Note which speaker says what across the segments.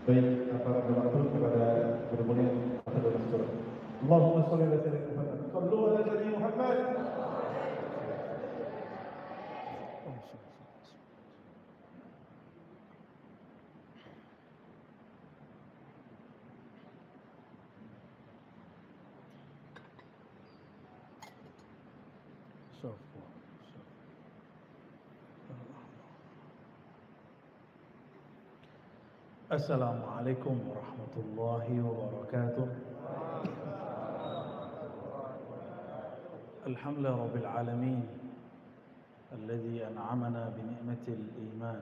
Speaker 1: Baik, apa waktu kepada guru mulia Abdul Mastur. Allahumma shalli ala sayyidina Muhammad. Shallu ala sayyidina Muhammad.
Speaker 2: Assalamualaikum warahmatullahi wabarakatuh. Alhamdulillah rabbil alamin alladhi an'amana bi ni'matil iman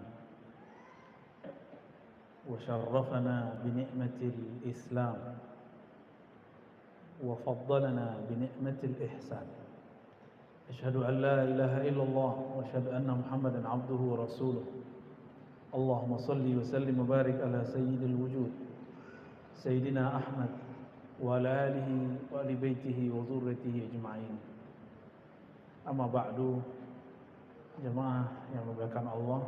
Speaker 2: wa syarrafana bi ni'matil islam wa faddalana bi ni'matil ihsan. Asyhadu an la ilaha illallah wa asyhadu anna Muhammadan abduhu wa rasuluh. Allahumma salli wa sallim wa barik ala sayyidil wujud Sayyidina Ahmad wa ala alihi wa ali baitihi wa zurriyatihi ajma'in. Amma ba'du, jemaah yang dimuliakan Allah,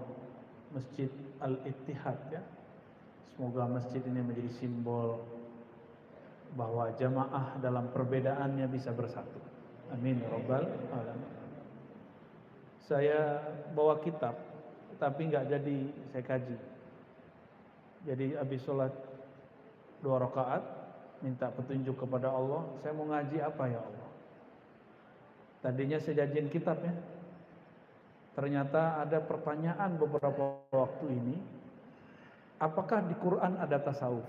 Speaker 2: Masjid Al-Ittihad ya. Semoga masjid ini menjadi simbol bahwa jamaah dalam perbedaannya bisa bersatu. Amin ya rabbal alamin. Saya bawa kitab tapi nggak jadi saya kaji. Jadi habis sholat 2 rakaat minta petunjuk kepada Allah, saya mau ngaji apa ya Allah. Tadinya saya janjiin kitabnya. Ternyata ada pertanyaan beberapa waktu ini, apakah di Quran ada tasawuf?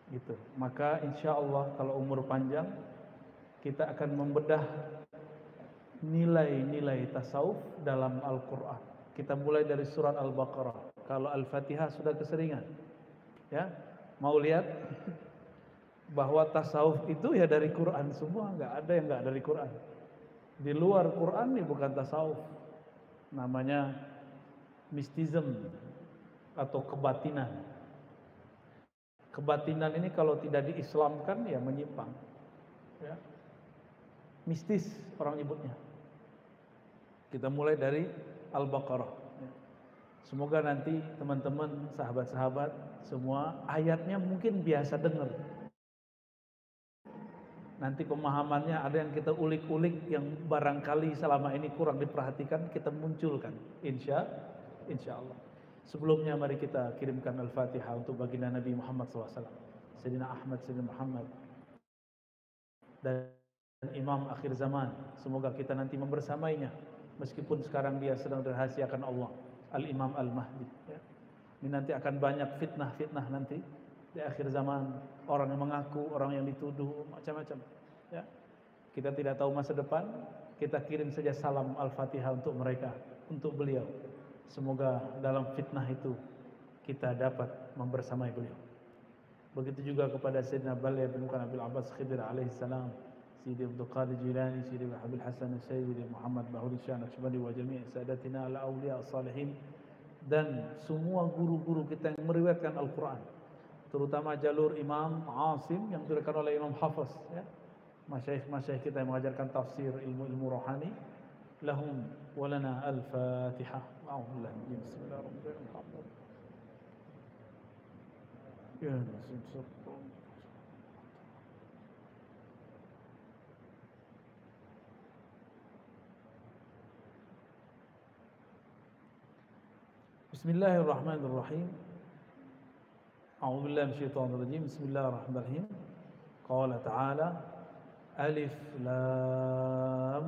Speaker 2: Gitu. Maka insya Allah kalau umur panjang kita akan membedah nilai-nilai tasawuf dalam Al-Quran. Kita mulai dari surat Al-Baqarah. Kalau Al-Fatihah sudah keseringan, ya, mau lihat bahwa tasawuf itu ya dari Quran semua, nggak ada yang nggak dari Quran. Di luar Quran ini bukan tasawuf, namanya mistism atau kebatinan. Kebatinan ini kalau tidak diislamkan ya menyimpang, ya. Mistis orang nyebutnya. Kita mulai dari Al-Baqarah. Semoga nanti teman-teman, sahabat-sahabat semua ayatnya mungkin biasa dengar. Nanti pemahamannya ada yang kita ulik-ulik yang barangkali selama ini kurang diperhatikan, kita munculkan. Insya Allah. Sebelumnya mari kita kirimkan Al-Fatihah untuk baginda Nabi Muhammad SAW, Sayyidina Ahmad, Sayyidina Muhammad, dan Imam akhir zaman. Semoga kita nanti membersamainya, meskipun sekarang dia sedang dirahasiakan Allah, Al-Imam Al-Mahdi ya. Ini nanti akan banyak fitnah-fitnah nanti di akhir zaman, orang yang mengaku, orang yang dituduh, macam-macam ya. Kita tidak tahu masa depan, kita kirim saja salam Al-Fatihah untuk mereka, untuk beliau. Semoga dalam fitnah itu kita dapat membersamai beliau. Begitu juga kepada Sayyidina Balya bin Abil Abbas Khidir alaihi salam, Sayyidi Abdul Qadir Jilani, Sayyidi Habib Hasan, Sayyidi Muhammad Bahuri Syah Naqsyabandi wa jami' sadatina al-awliya as-salihin, dan semua guru-guru kita yang meriwayatkan Al-Quran, terutama jalur Imam Asim yang diriwayatkan oleh Imam Hafiz ya. Masyayikh kita yang mengajarkan tafsir, ilmu-ilmu rohani, lahum walana al-Fatihah. Bismillahirrahmanirrahim. Ya Rasul. Bismillahirrahmanirrahim. A'udzubillahi minasyaitonir rajim. Bismillahirrahmanirrahim. Qala ta'ala Alif Lam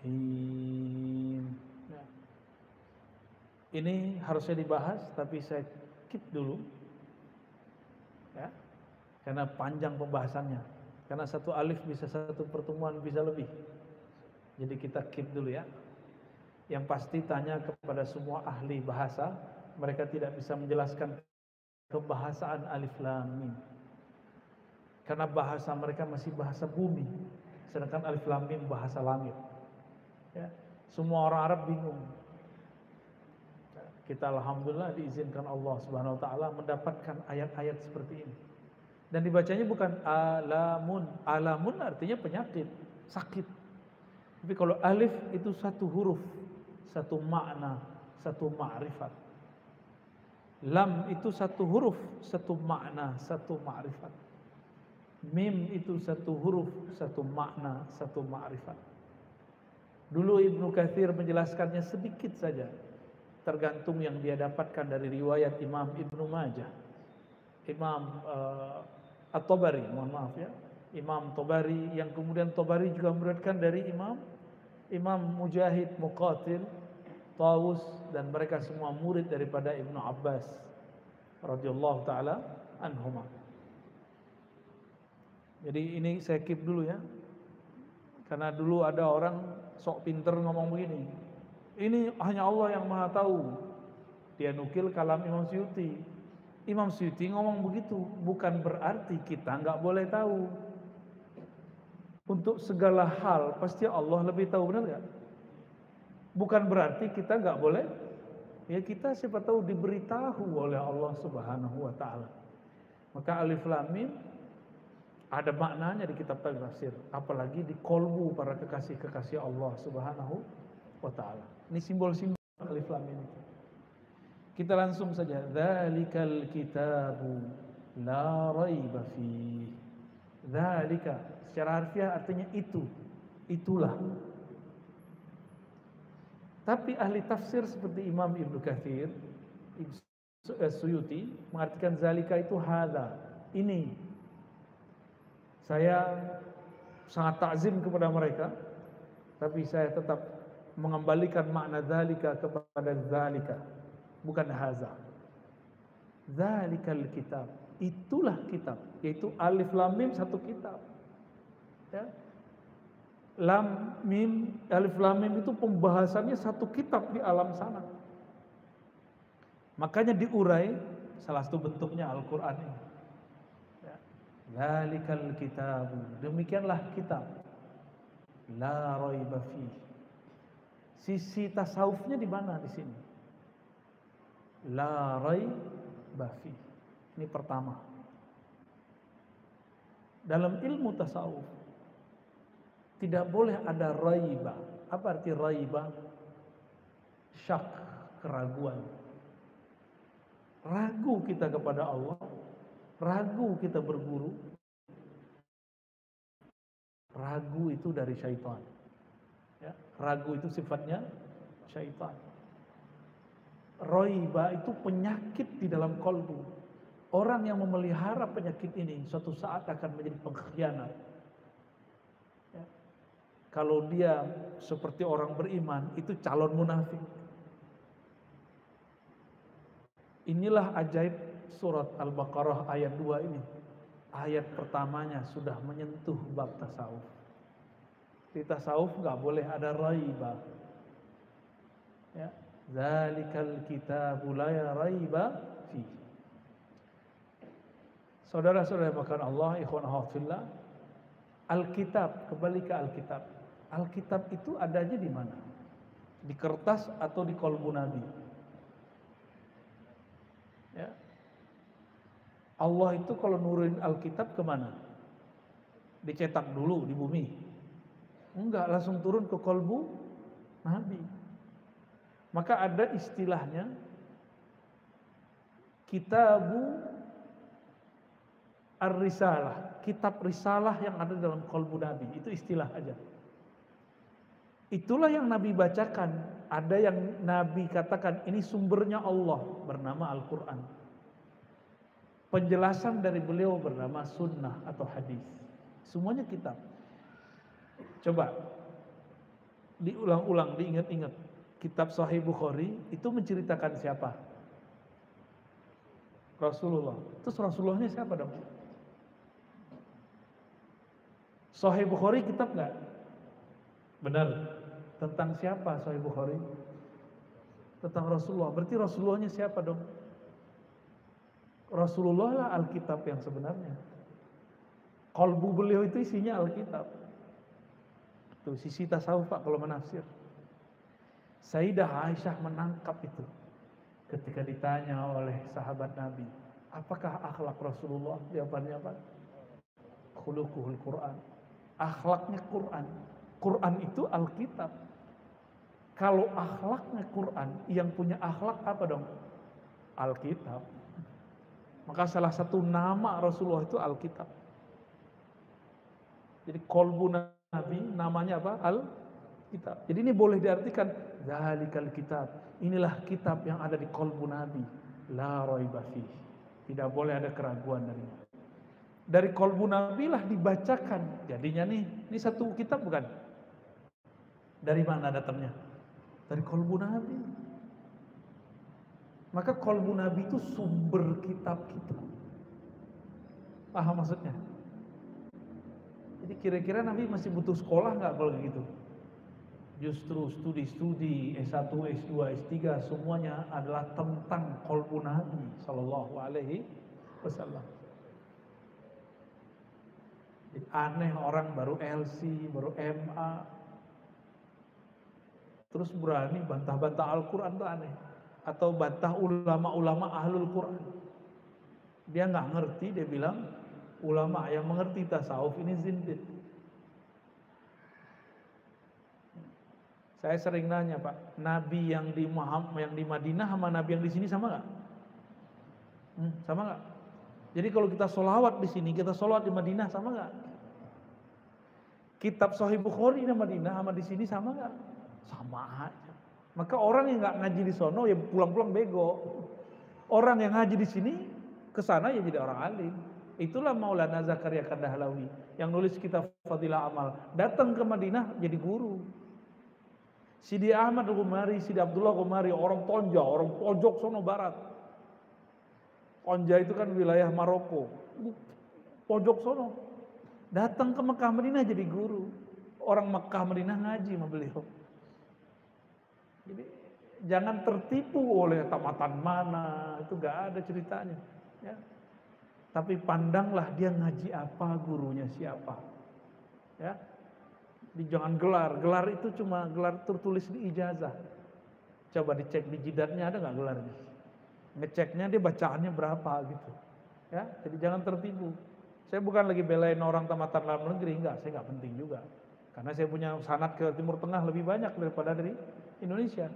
Speaker 2: Mim. Ini harusnya dibahas tapi saya skip dulu ya, karena panjang pembahasannya. Karena satu alif bisa satu pertemuan bisa lebih. Jadi kita keep dulu ya. Yang pasti tanya kepada semua ahli bahasa, mereka tidak bisa menjelaskan kebahasaan alif lam mim. Karena bahasa mereka masih bahasa bumi, sedangkan alif lam mim bahasa langit. Ya, semua orang Arab bingung. Kita alhamdulillah diizinkan Allah Subhanahu wa taala mendapatkan ayat-ayat seperti ini. Dan dibacanya bukan alamun. Alamun artinya penyakit, sakit. Tapi kalau alif itu satu huruf, satu makna, satu ma'rifat. Lam itu satu huruf, satu makna, satu ma'rifat. Mim itu satu huruf, satu makna, satu ma'rifat. Dulu Ibnu Katsir menjelaskannya sedikit saja, tergantung yang dia dapatkan dari riwayat Imam Ibnu Majah, Imam At-Tabari, mohon maaf ya, Imam Tabari, yang kemudian Tabari juga meriwayatkan dari Imam Mujahid, Muqatil, Tawus, dan mereka semua murid daripada Ibnu Abbas radhiyallahu taala anhuma. Jadi ini saya keep dulu ya, karena dulu ada orang sok pinter ngomong begini, ini hanya Allah yang maha tahu. Dia nukil kalam Imam Suyuti. Imam Suyuti ngomong begitu, bukan berarti kita nggak boleh tahu. Untuk segala hal pasti Allah lebih tahu, benar nggak? Bukan berarti kita nggak boleh. Ya kita siapa tahu diberitahu oleh Allah Subhanahu wa taala. Maka alif lam mim ada maknanya di kitab tafsir, apalagi di kolbu para kekasih-kekasih Allah Subhanahu wa taala. Ini simbol-simbol alif lam mim. Kita langsung saja, dzalikal kitabu la raiba fi. Dzalika secara harfiah artinya itu, itulah. Tapi ahli tafsir seperti Imam Ibnu Katsir, Suyuti mengartikan zalika itu hadza, ini. Saya sangat takzim kepada mereka, tapi saya tetap mengembalikan makna zalika kepada zalika, bukan hadza. Zalikal kitab, itulah kitab, yaitu alif lam mim satu kitab. Ya. Lam mim, alif lam mim itu pembahasannya satu kitab di alam sana. Makanya diurai salah satu bentuknya Al-Qur'an ini. Ya. Dzalikal kitab, demikianlah kitab. La raiba fi. Sisi tasawufnya di mana di sini? La raiba fi. Ini pertama. Dalam ilmu tasawuf tidak boleh ada raiba. Apa arti raiba? Syak, keraguan. Ragu kita kepada Allah, ragu kita berguru, ragu itu dari syaitan. Ya, ragu itu sifatnya syaitan. Raiba itu penyakit di dalam kolbu. Orang yang memelihara penyakit ini suatu saat akan menjadi pengkhianat. Ya. Kalau dia seperti orang beriman, itu calon munafik. Inilah ajaib surat Al-Baqarah ayat 2 ini. Ayat pertamanya sudah menyentuh bab tasawuf. Di tasawuf nggak boleh ada raiba. Ya, zalikal kitabu la raiba fi. Saudara-saudara makan Allah, ikhwan fillah, Alkitab, kembali ke Alkitab. Alkitab itu adanya di mana? Di kertas atau di kolbu Nabi? Ya. Allah itu kalau nurunin Alkitab kemana? Dicetak dulu di bumi? Enggak, langsung turun ke kolbu Nabi. Maka ada istilahnya Kitabu Ar-Risalah, kitab risalah yang ada dalam kolbu Nabi. Itu istilah aja. Itulah yang Nabi bacakan. Ada yang Nabi katakan ini sumbernya Allah, bernama Al-Quran. Penjelasan dari beliau bernama sunnah atau hadis. Semuanya kitab. Coba diulang-ulang, diingat-ingat. Kitab Sahih Bukhari itu menceritakan siapa? Rasulullah. Terus Rasulullahnya siapa dong? Sahih Bukhari kitab nggak? Benar. Tentang siapa Sahih Bukhari? Tentang Rasulullah. Berarti Rasulullahnya siapa dong? Rasulullah lah Alkitab yang sebenarnya. Kolbu beliau itu isinya Alkitab. Itu sisi tasawuf Pak kalau menafsir. Sayyidah Aisyah menangkap itu ketika ditanya oleh sahabat Nabi, apakah akhlak Rasulullah? Jawabannya apa? Khuluquhul Quran. Akhlaknya Quran. Quran itu Alkitab. Kalau akhlaknya Quran, yang punya akhlak apa dong? Alkitab. Maka salah satu nama Rasulullah itu Alkitab. Jadi kolbu Nabi namanya apa? Alkitab. Jadi ini boleh diartikan zalikal kitab. Inilah kitab yang ada di kolbu Nabi. La raiba fih. Tidak boleh ada keraguan darinya. Dari kolbu Nabi lah dibacakan. Jadinya ini satu kitab bukan? Dari mana datangnya? Dari kolbu Nabi. Maka kolbu Nabi itu sumber kitab-kitab. Paham maksudnya? Jadi kira-kira Nabi masih butuh sekolah nggak kalau gitu? Justru studi-studi S1, S2, S3 semuanya adalah tentang kolbu Nabi Sallallahu Alaihi Wasallam. Jadi aneh orang baru LC, baru MA, terus berani bantah-bantah Al-Quran itu aneh. Atau bantah ulama-ulama ahlul Quran. Dia nggak ngerti, dia bilang ulama yang mengerti tasawuf ini zindiq. Saya sering nanya Pak, Nabi yang di Madinah sama Nabi yang di sini sama nggak? Sama nggak? Jadi kalau kita sholawat di sini, kita sholawat di Madinah sama nggak? Kitab Sahih Bukhari di Madinah sama di sini sama nggak? Sama aja. Maka orang yang nggak ngaji di sono ya pulang-pulang bego. Orang yang ngaji di sini ke sana ya jadi orang alim. Itulah Maulana Zakaria Kandahlawi yang nulis kitab Fadilah Amal. Datang ke Madinah jadi guru. Sidi Ahmad Ghumari, Sidi Abdullah Ghumari, orang Tonja, orang pojok sono barat. Tonja itu kan wilayah Maroko. Pojok sono. Datang ke Mekah Madinah jadi guru. Orang Mekah Madinah ngaji sama beliau. Jadi jangan tertipu oleh tamatan mana, itu gak ada ceritanya. Ya. Tapi pandanglah dia ngaji apa, gurunya siapa. Ya. Jadi jangan gelar itu cuma gelar tertulis di ijazah. Coba dicek di jidatnya ada nggak gelarnya. Ngeceknya dia bacaannya berapa gitu. Ya, jadi jangan tertipu. Saya bukan lagi belain orang tamatan dalam negeri, enggak, saya nggak penting juga. Karena saya punya sanad ke Timur Tengah lebih banyak daripada dari Indonesia.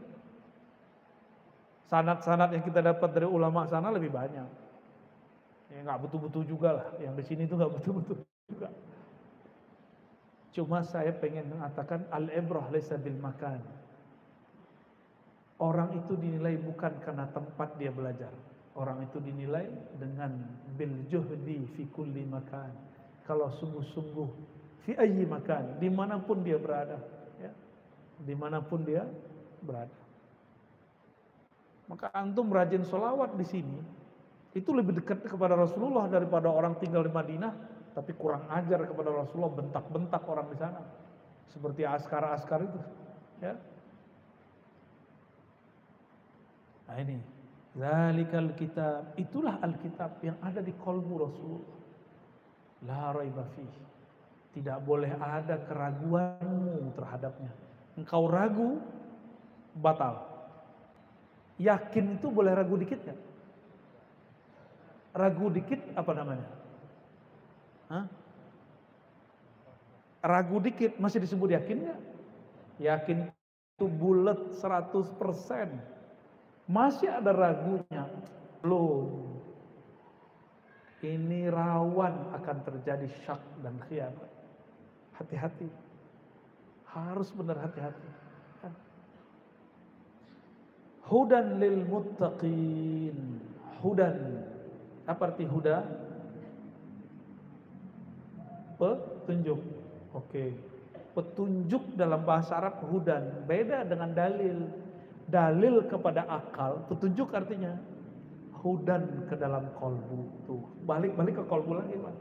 Speaker 2: Sanad-sanad yang kita dapat dari ulama sana lebih banyak. Ya nggak betul-betul juga lah. Yang di sini tuh nggak betul-betul juga. Cuma saya pengen mengatakan al-ibrah laisa bil makan. Orang itu dinilai bukan karena tempat dia belajar. Orang itu dinilai dengan bil juhdi fi kulli makan. Kalau sungguh-sungguh fi ayyi makan, dimanapun dia berada, ya, dimanapun dia berada. Maka antum rajin sholawat di sini, itu lebih dekat kepada Rasulullah daripada orang tinggal di Madinah, tapi kurang ajar kepada Rasulullah, bentak-bentak orang di sana, seperti askar-askar itu, ya. Nah ini, zalikal kitab, itulah Alkitab yang ada di qalbu Rasulullah. La raiba fihi. Tidak boleh ada keraguanmu terhadapnya. Engkau ragu, batal. Yakin itu boleh ragu dikit kan? Ragu dikit apa namanya? Hah? Ragu dikit masih disebut yakin nggak? Yakin itu bulat 100%. Masih ada ragunya. Belum. Ini rawan akan terjadi syak dan khianat. Hati-hati. Harus benar hati-hati. Hudan lil muttaqin. Hudan. Apa arti huda? Petunjuk. Oke. Petunjuk dalam bahasa Arab hudan. Beda dengan dalil. Dalil kepada akal. Petunjuk artinya hudan ke dalam kolbu. Tuh. Balik ke kolbu lagi Pak.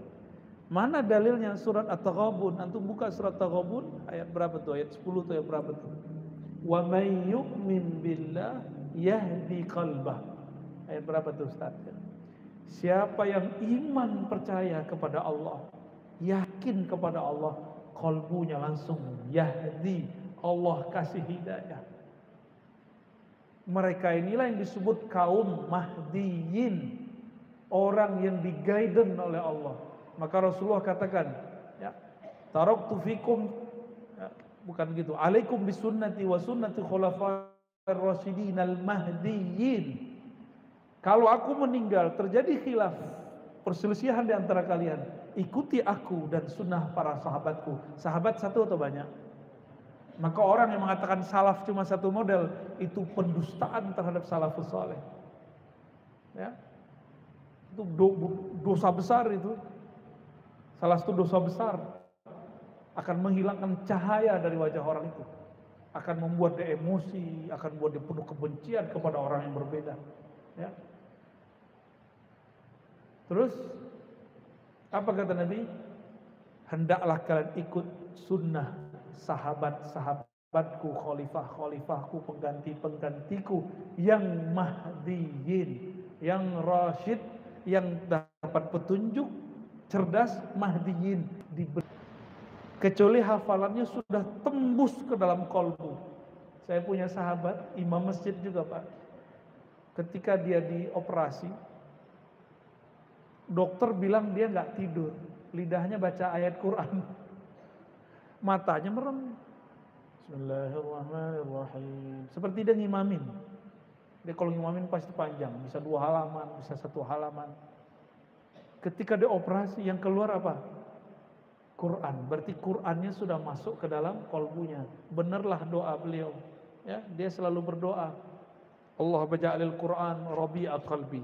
Speaker 2: Mana dalilnya? Surat At-Taghabun. Antum buka surat At-Taghabun. Ayat berapa tuh? Ayat 10 tuh, ayat berapa tuh? Wa may yu'min billah yahdi qalbah. Ayat berapa tuh Ustaz? Siapa yang iman percaya kepada Allah, yakin kepada Allah, kolbunya langsung yahdi, Allah kasih hidayah. Mereka inilah yang disebut kaum mahdiyin, orang yang di-guidance oleh Allah. Maka Rasulullah katakan, ya, taraktu fikum, ya, bukan gitu, alaikum bisunnati wa sunnati khulafa'ir rasyidin al-mahdiyyin. Kalau aku meninggal, terjadi khilaf, perselisihan di antara kalian, ikuti aku dan sunnah para sahabatku. Sahabat satu atau banyak? Maka orang yang mengatakan salaf cuma satu model, itu pendustaan terhadap salafus saleh. Ya, itu dosa besar itu. Salah satu dosa besar, akan menghilangkan cahaya dari wajah orang itu, akan membuat dia emosi, akan membuat dia penuh kebencian kepada orang yang berbeda. Ya. Terus apa kata Nabi? Hendaklah kalian ikut sunnah sahabat-sahabatku, khalifah-khalifahku, pengganti-penggantiku yang mahdiyin, yang rasyid, yang dapat petunjuk, cerdas, mahdiyin, kecuali hafalannya sudah tembus ke dalam kolbu. Saya punya sahabat, imam masjid juga Pak. Ketika dia dioperasi, dokter bilang dia nggak tidur, lidahnya baca ayat Quran, matanya merem. Bismillahirrahmanirrahim. Seperti dia ngimamin. Dia kalau ngimamin pasti panjang, bisa 2 halaman, bisa 1 halaman. Ketika dia operasi, yang keluar apa? Quran. Berarti Qurannya sudah masuk ke dalam kolbunya. Benarlah doa beliau. Ya, dia selalu berdoa. Allah baja'alil Quran rabi'a qalbi.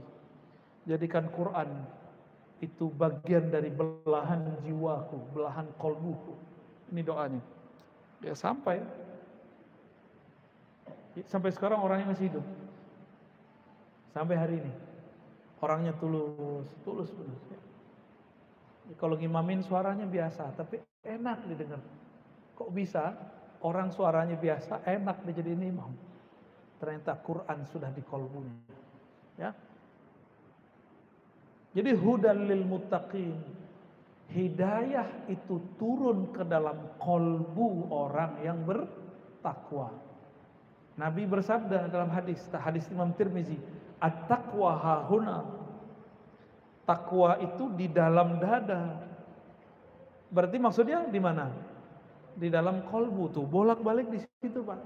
Speaker 2: Jadikan Quran itu bagian dari belahan jiwaku, belahan kolbuku. Ini doanya. Ya sampai sekarang orangnya masih hidup. Sampai hari ini. Orangnya tulus benar. Kalau ngimamin suaranya biasa, tapi enak didengar. Kok bisa orang suaranya biasa, enak dijadiin imam? Ternyata Quran sudah di kolbunya. Ya. Jadi hudal lil muttaqin, hidayah itu turun ke dalam kolbu orang yang bertakwa. Nabi bersabda dalam hadis Imam Tirmizi, at-taqwa hahuna. Takwa itu di dalam dada. Berarti maksudnya di mana? Di dalam kolbu tuh, bolak-balik di situ Pak.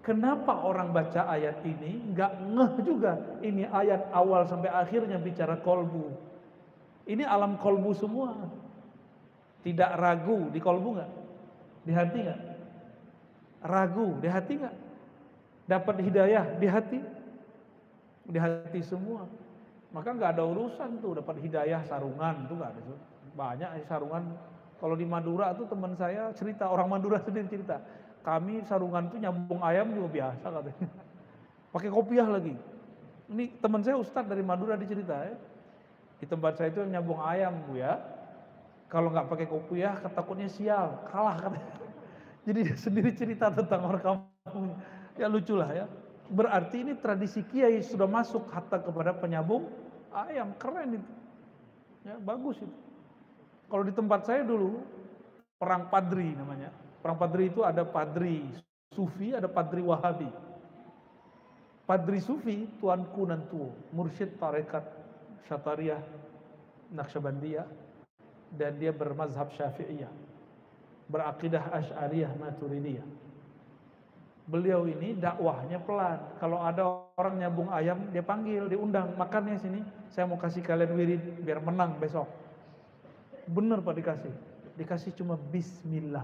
Speaker 2: Kenapa orang baca ayat ini nggak ngeh juga? Ini ayat awal sampai akhirnya bicara kolbu. Ini alam kolbu semua. Tidak ragu di kolbu nggak? Di hati nggak? Ragu di hati nggak? Dapat hidayah di hati? Di hati semua. Maka nggak ada urusan tuh dapat hidayah sarungan tuh nggak ada. Banyak sarungan. Kalau di Madura tuh teman saya cerita, orang Madura sendiri cerita, kami sarungan tuh nyambung ayam juga biasa katanya. Pakai kopiah lagi. Ini teman saya Ustadz dari Madura dicerita ya. Di tempat saya itu nyambung ayam Bu ya. Kalau nggak pakai kopiah ketakutnya sial, kalah katanya. Jadi dia sendiri cerita tentang orang kampung. Ya lucu lah ya. Berarti ini tradisi kiai sudah masuk hatta kepada penyambung ayam, keren itu. Ya, bagus itu. Kalau di tempat saya dulu perang padri namanya. Perang padri itu ada padri sufi, ada padri wahabi. Padri sufi tuanku nantuo, mursyid tarekat Syatariyah Naqsyabandiyah, dan dia bermazhab Syafi'iyah, berakidah Asy'ariyah Maturidiyah. Beliau ini dakwahnya pelan. Kalau ada orang nyambung ayam, dia panggil, diundang, makannya sini, saya mau kasih kalian wirid biar menang besok. Bener Pak dikasih cuma bismillah.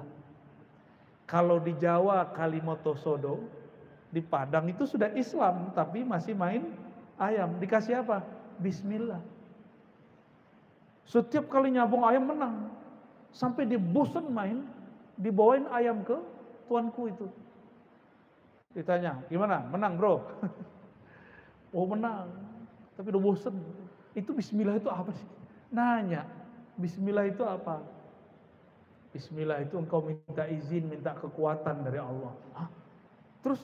Speaker 2: Kalau di Jawa Kalimoto Sodo, di Padang itu sudah Islam tapi masih main ayam, dikasih apa? Bismillah. Setiap kali nyambung ayam menang, sampai dia bosan main, dibawain ayam ke tuanku itu. Ditanya, gimana? Menang bro? Oh menang, tapi udah bosan. Itu bismillah itu apa sih? Nanya, bismillah itu apa? Bismillah itu engkau minta izin, minta kekuatan dari Allah. Hah? Terus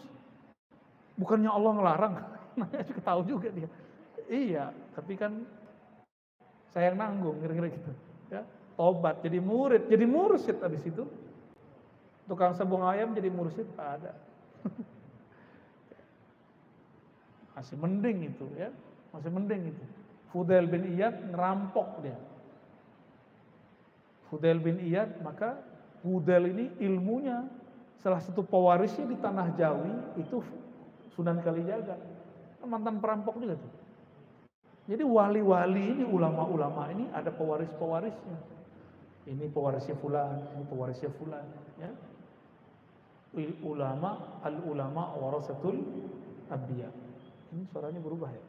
Speaker 2: bukannya Allah ngelarang? Nanya juga tahu juga dia. Iya, tapi kan saya yang nanggung, kira-kira gitu. Ya, tobat, jadi murid, jadi mursyid habis itu. Tukang sabung ayam jadi mursyid ada. Masih mending itu ya, masih mending itu. Fudail bin Iyad ngerampok dia. Fudail bin Iyad, maka Fudail ini ilmunya salah satu pewarisnya di tanah Jawi itu Sunan Kalijaga. Mantan perampok juga tuh. Jadi wali-wali ini, ulama-ulama ini ada pewaris-pewarisnya. Ini pewarisnya fulan, ini pewarisnya fulan, ya. Ulama, al-ulama warasatul anbiya. Ini suaranya berubah ya.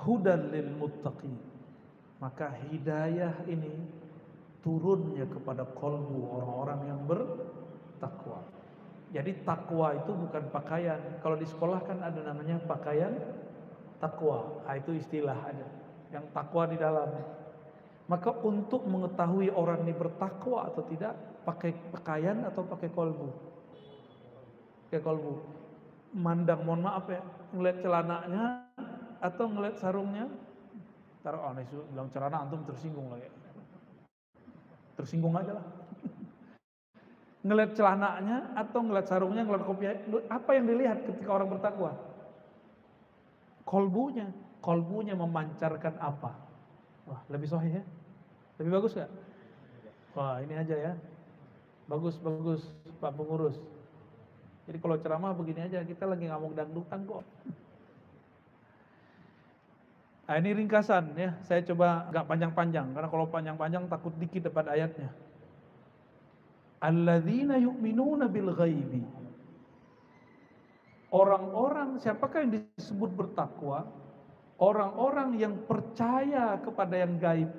Speaker 2: Hudan lil muttaqin. Maka hidayah ini turunnya kepada kalbu orang-orang yang bertakwa. Jadi takwa itu bukan pakaian. Kalau di sekolah kan ada namanya pakaian takwa. Nah, itu istilah ada. Yang takwa di dalam. Maka untuk mengetahui orang ini bertakwa atau tidak, pakai pakaian atau pakai kalbu? Pakai kalbu. Mandang, mohon maaf ya, ngeliat celananya atau ngeliat sarungnya? Taruh aneh bilang celana antum tersinggung lah ya. Tersinggung aja lah. Ngeliat celananya atau ngeliat sarungnya, ngeliat kopiah, apa yang dilihat ketika orang bertakwa? Kolbunya memancarkan apa? Wah, lebih sahih ya? Lebih bagus gak? Wah, ini aja ya. Bagus Pak Pengurus. Jadi kalau ceramah begini aja, kita lagi ngomong dangdutan kok. Nah, ini ringkasan ya, saya coba gak panjang-panjang, karena kalau panjang-panjang takut dikit dapat ayatnya. Alladzina yu'minuna bil ghaibi. Orang-orang, siapakah yang disebut bertakwa? Orang-orang yang percaya kepada yang gaib.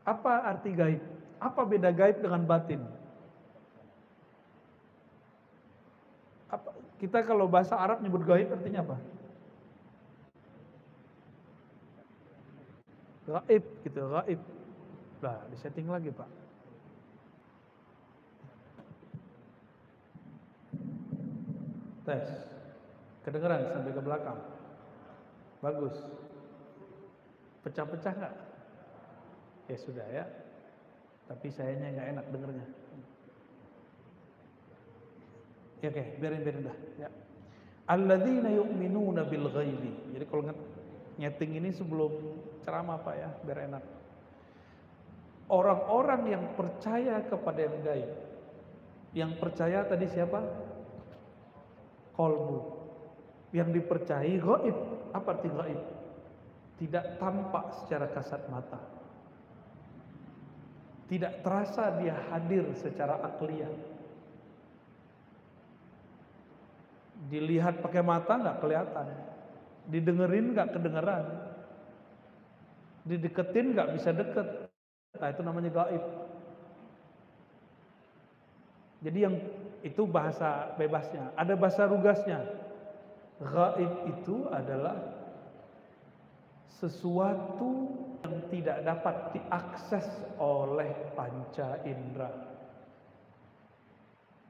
Speaker 2: Apa arti gaib? Apa beda gaib dengan batin? Kita kalau bahasa Arab nyebut gaib artinya apa? Gaib gitu, gaib. Nah, disetting lagi Pak. Tes. Kedengeran sampai ke belakang. Bagus. Pecah-pecah nggak? Ya sudah ya. Tapi sayanya nggak enak dengernya. Ya oke, biarin dah. Ya. Alladzina yu'minuna bil ghaibi. Jadi kalau nyeting ini sebelum ceramah Pak ya, biar enak. Orang-orang yang percaya kepada yang gaib. Yang percaya tadi siapa? Qalbu. Yang dipercayai gaib. Apa arti gaib? Tidak tampak secara kasat mata. Tidak terasa dia hadir secara akliyah. Dilihat pakai mata nggak kelihatan. Didengerin nggak kedengeran. Dideketin nggak bisa deket. Nah, itu namanya gaib. Jadi yang itu bahasa bebasnya. Ada bahasa rugasnya. Gaib itu adalah sesuatu yang tidak dapat diakses oleh panca indera.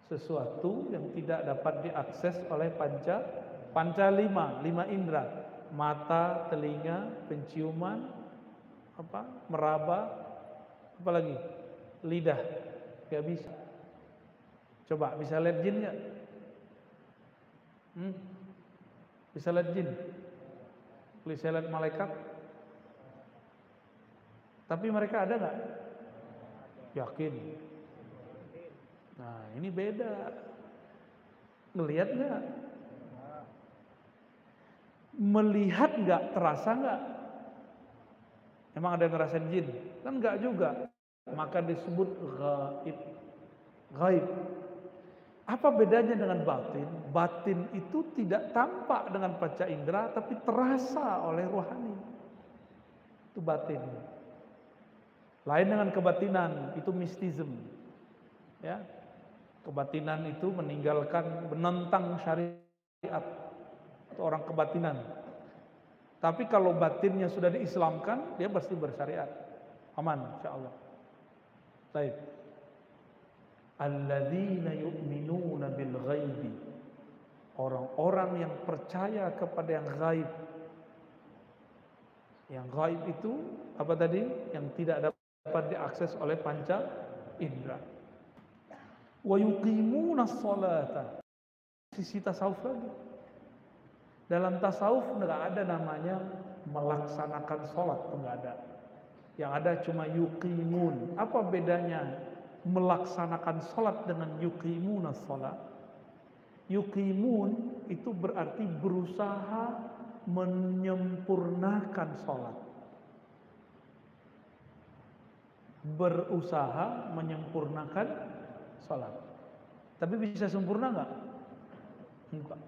Speaker 2: Sesuatu yang tidak dapat diakses oleh panca lima indera. Mata, telinga, penciuman, meraba, apa lagi? Lidah. Gak bisa. Coba, bisa lihat jin gak? Bisa lihat jin? Bisa lihat malaikat? Tapi mereka ada gak? Yakin. Nah, ini beda. Ngelihat gak? Melihat gak? Terasa gak? Emang ada yang ngerasain jin? Kan enggak juga. Maka disebut gaib. Gaib. Apa bedanya dengan batin? Batin itu tidak tampak dengan panca indera, tapi terasa oleh rohani. Itu batin. Lain dengan kebatinan, itu mistism. Ya. Kebatinan itu menentang syariat. Itu orang kebatinan. Tapi kalau batinnya sudah diislamkan, dia pasti bersyariat. Aman, insyaallah. Baik. Alladzina yu'minuna bil ghaibi. Orang-orang yang percaya kepada yang gaib. Yang gaib itu apa tadi? Yang tidak dapat diakses oleh panca indera. Wa yuqimuna sholata. Sisi tasawuf lagi. Dalam tasawuf enggak ada namanya melaksanakan sholat, enggak ada. Yang ada cuma yuqimun. Apa bedanya melaksanakan sholat dengan yuqimuna sholat? Yuqimun itu berarti berusaha menyempurnakan sholat. Berusaha menyempurnakan sholat. Tapi bisa sempurna nggak? Enggak.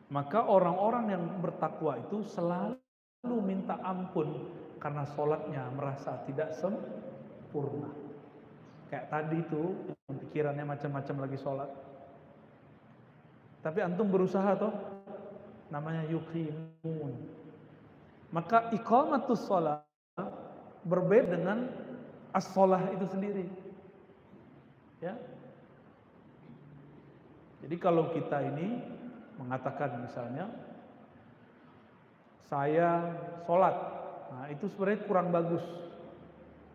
Speaker 2: Maka orang-orang yang bertakwa itu selalu minta ampun karena sholatnya merasa tidak sempurna. Kayak tadi itu pikirannya macam-macam lagi sholat. Tapi antum berusaha toh, namanya yuqimun. Maka iqamatus sholat berbeda dengan as-sholah itu sendiri. Ya. Jadi kalau kita ini mengatakan misalnya saya sholat, nah itu sebenarnya kurang bagus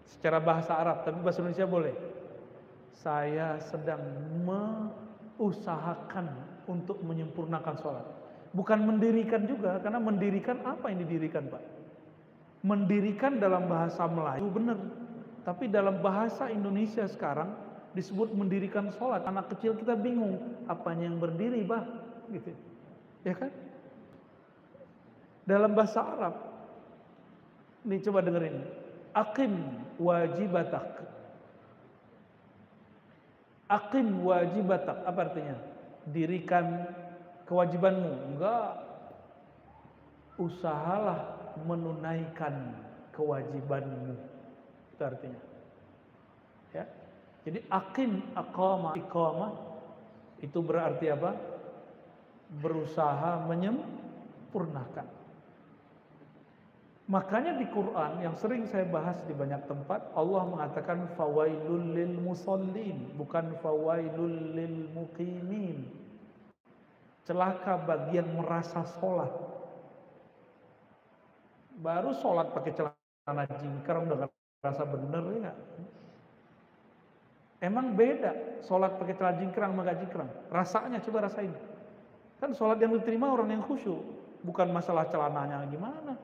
Speaker 2: secara bahasa Arab, tapi bahasa Indonesia boleh. Saya sedang mengusahakan untuk menyempurnakan sholat. Bukan mendirikan juga, karena mendirikan apa yang didirikan Pak? Mendirikan dalam bahasa Melayu benar, tapi dalam bahasa Indonesia sekarang disebut mendirikan sholat. Anak kecil kita bingung, apanya yang berdiri Bah? Gitu. Ya kan? Dalam bahasa Arab, nih coba dengerin, aqim wajibatak. Aqim wajibatak, apa artinya? Dirikan kewajibanmu. Enggak, usahalah menunaikan kewajibanmu. Itu artinya. Ya. Jadi aqim, aqama, iqamah itu berarti apa? Berusaha menyempurnakan. Makanya di Quran yang sering saya bahas di banyak tempat, Allah mengatakan fawailul lil musallin, bukan fawailul lil muqimin. Celaka bagi yang merasa sholat. Baru sholat pakai celana jingkrang udah rasa bener ya. Emang beda sholat pakai celana jingkrang sama gak jingkrang? Rasanya coba rasain. Kan sholat yang diterima orang yang khusyuk, bukan masalah celananya gimana.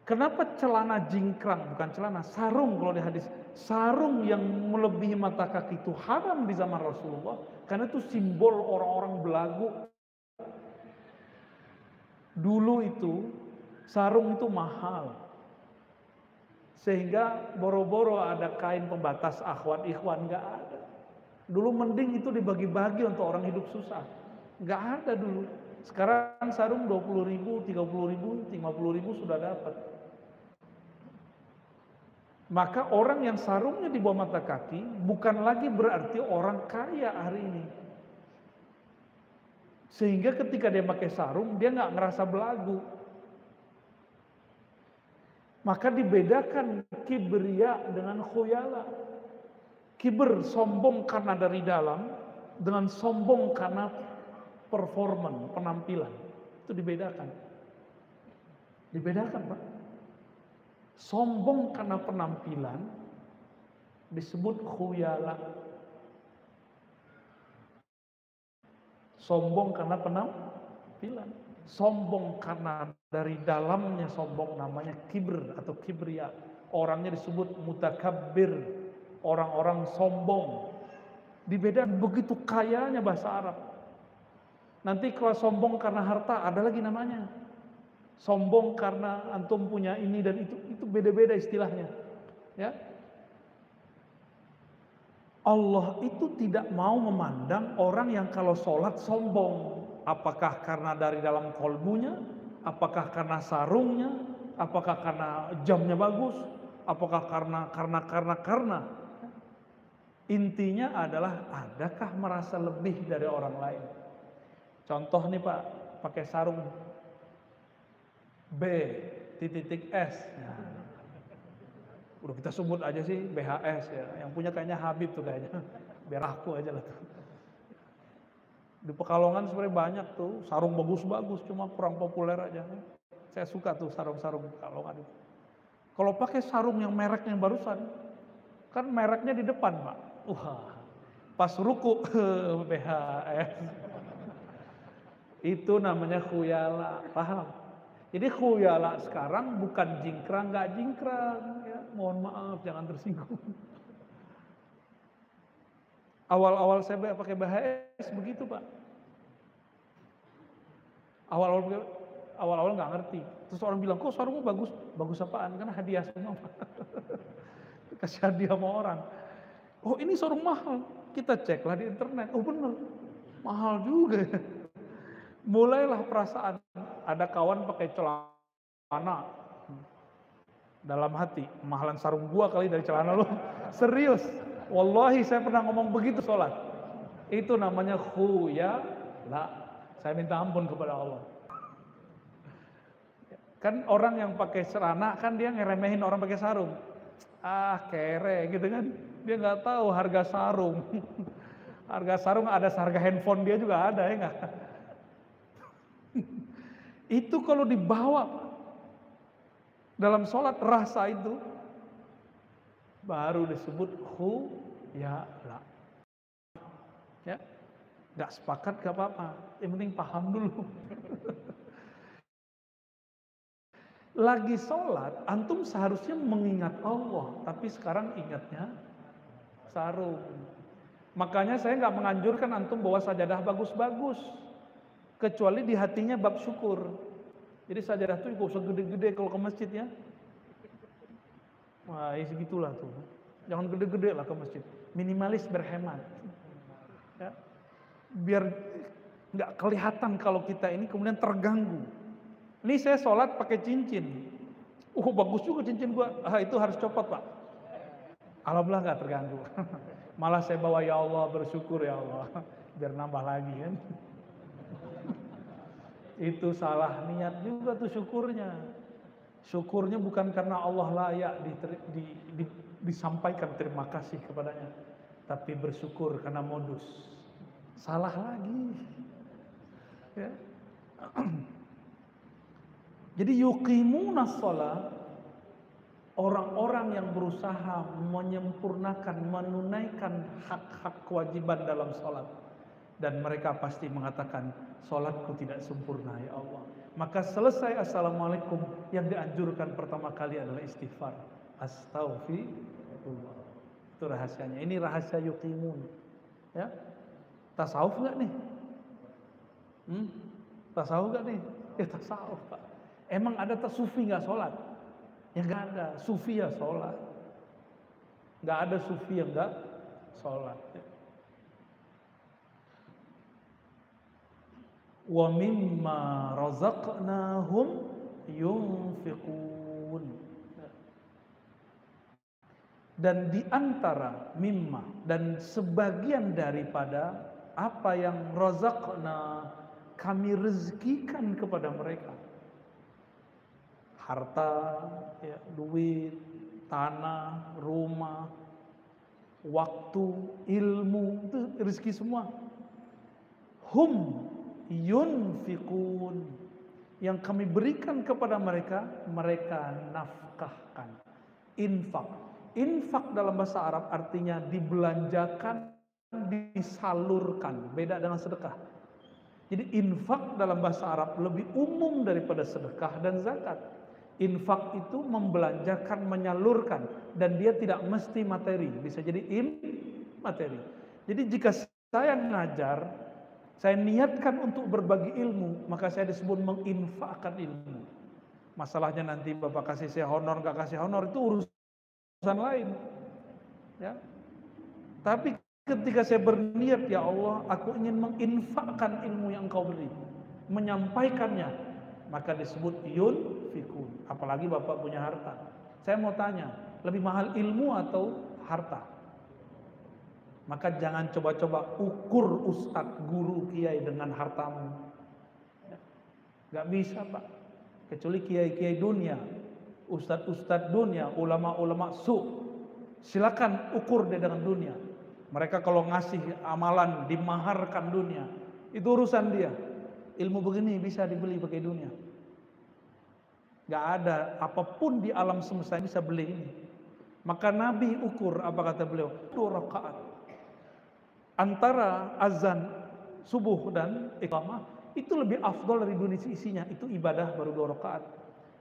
Speaker 2: Kenapa celana jingkrang, bukan celana, sarung kalau di hadis. Sarung yang melebihi mata kaki itu haram di zaman Rasulullah. Karena itu simbol orang-orang belagu. Dulu itu, sarung itu mahal. Sehingga boro-boro ada kain pembatas akhwat ikhwan, nggak ada. Dulu mending itu dibagi-bagi untuk orang hidup susah. Nggak ada dulu. Sekarang sarung 20.000, 30.000, 50.000 sudah dapat. Maka orang yang sarungnya di bawah mata kaki bukan lagi berarti orang kaya hari ini. Sehingga ketika dia pakai sarung, dia nggak ngerasa belagu. Maka dibedakan kibria dengan khuyala. Kiber sombong karena dari dalam, dengan sombong karena performan, penampilan. Itu dibedakan. Dibedakan Pak. Sombong karena penampilan disebut khuyala. Sombong karena penampilan. Sombong karena dari dalamnya sombong namanya kibr atau kibria. Orangnya disebut mutakabbir. Orang-orang sombong. Dibedakan begitu kayanya bahasa Arab. Nanti kalau sombong karena harta ada lagi namanya. Sombong karena antum punya ini dan itu beda-beda istilahnya. Ya. Allah itu tidak mau memandang orang yang kalau sholat sombong. Apakah karena dari dalam kolbunya, apakah karena sarungnya, apakah karena jamnya bagus, apakah karena. Intinya adalah adakah merasa lebih dari orang lain. Contoh nih Pak, pakai sarung B.S. Ya. Udah kita sebut aja sih BHS ya. Yang punya kayaknya Habib tuh kayaknya. Biar aku aja lah tuh. Di Pekalongan sebenarnya banyak tuh sarung bagus-bagus, cuma kurang populer aja. Saya suka tuh sarung-sarung Pekalongan itu. Kalau pakai sarung yang mereknya barusan, kan mereknya di depan Pak. Wah, pas ruku BHS. Itu namanya khuyala, paham? Jadi khuyala sekarang bukan jingkrang, nggak jingkrang, ya. Mohon maaf, jangan tersinggung.
Speaker 3: Awal-awal saya pakai BHS begitu Pak. Awal-awal nggak ngerti. Terus orang bilang, kok sarungmu bagus? Bagus apaan? Karena hadiah semua. Kasih hadiah sama orang. Oh ini sarung mahal. Kita ceklah di internet. Oh bener, mahal juga. Mulailah perasaan. Ada kawan pakai celana. Dalam hati, mahalan sarung gua kali dari celana lu. Serius. Wallahi saya pernah ngomong begitu sholat. Itu namanya khuyala. Saya minta ampun kepada Allah. Kan orang yang pakai celana kan dia ngeremehin orang pakai sarung. Ah kere gitu kan. Dia nggak tahu harga sarung. Harga sarung ada, harga handphone dia juga ada ya nggak. Itu kalau dibawa dalam sholat rasa itu baru disebut khuyala. Ya, nggak sepakat gak apa-apa. Yang penting paham dulu. Lagi sholat, antum seharusnya mengingat Allah, tapi sekarang ingatnya sarung. Makanya saya nggak menganjurkan antum bawa sajadah bagus-bagus, kecuali di hatinya bab syukur. Jadi sajadah itu gak usah gede-gede kalau ke masjid ya. Wah, segitulah tuh. Jangan gede-gede lah ke masjid. Minimalis berhemat. Ya. Biar nggak kelihatan kalau kita ini kemudian terganggu. Ini saya sholat pakai cincin. Bagus juga cincin gua. Itu harus copot Pak. Alhamdulillah nggak terganggu. Malah saya bawa ya Allah, bersyukur ya Allah. Biar nambah lagi kan. Itu salah niat juga tuh syukurnya. Syukurnya bukan karena Allah layak disampaikan terima kasih kepadanya. Tapi bersyukur karena modus. Salah lagi. Ya. Jadi yuqimunas shalah, orang-orang yang berusaha menyempurnakan, menunaikan hak-hak kewajiban dalam sholat. Dan mereka pasti mengatakan, sholatku tidak sempurna ya Allah. Maka selesai assalamualaikum, yang dianjurkan pertama kali adalah istighfar. Astaghfirullah. Itu rahasianya. Ini rahasia yuqimun. Ya, tasawuf nggak nih? Tasawuf nggak nih? Ya tasawuf Pak. Emang ada sufi nggak sholat? Ya nggak ada. Sufi ya sholat. Nggak ada sufi yang nggak sholat. Wa mimma razaqnahum yunfiqun. Dan di antara mimma dan sebagian daripada apa yang razaqna kami rezekikan kepada mereka. Harta, ya, duit, tanah, rumah, waktu, ilmu, itu rezeki semua. Hum yunfiqun, yang kami berikan kepada mereka, mereka nafkahkan. Infak. Infak dalam bahasa Arab artinya dibelanjakan, disalurkan. Beda dengan sedekah. Jadi infak dalam bahasa Arab lebih umum daripada sedekah dan zakat. Infak itu membelanjakan, menyalurkan, dan dia tidak mesti materi, bisa jadi materi. Jadi jika saya ngajar, saya niatkan untuk berbagi ilmu, maka saya disebut menginfakkan ilmu. Masalahnya nanti Bapak kasih saya honor, nggak kasih honor, itu urusan lain. Ya. Tapi ketika saya berniat, ya Allah, aku ingin menginfakkan ilmu yang Engkau beri, menyampaikannya, maka disebut yunfikun. Apalagi Bapak punya harta. Saya mau tanya, lebih mahal ilmu atau harta? Maka jangan coba-coba ukur ustadz, guru, kiai dengan hartamu. Gak bisa Pak. Kecuali kiai-kiai dunia, ustadz-ustadz dunia, ulama-ulama su. Silakan ukur dia dengan dunia. Mereka kalau ngasih amalan dimaharkan dunia, itu urusan dia. Ilmu begini bisa dibeli pakai dunia. Gak ada apapun di alam semesta yang bisa beli ini. Maka Nabi ukur, apa kata beliau? 2 rakaat. Antara azan subuh dan iqamah itu lebih afdol dari dunia isinya. Itu ibadah baru 2 rakaat.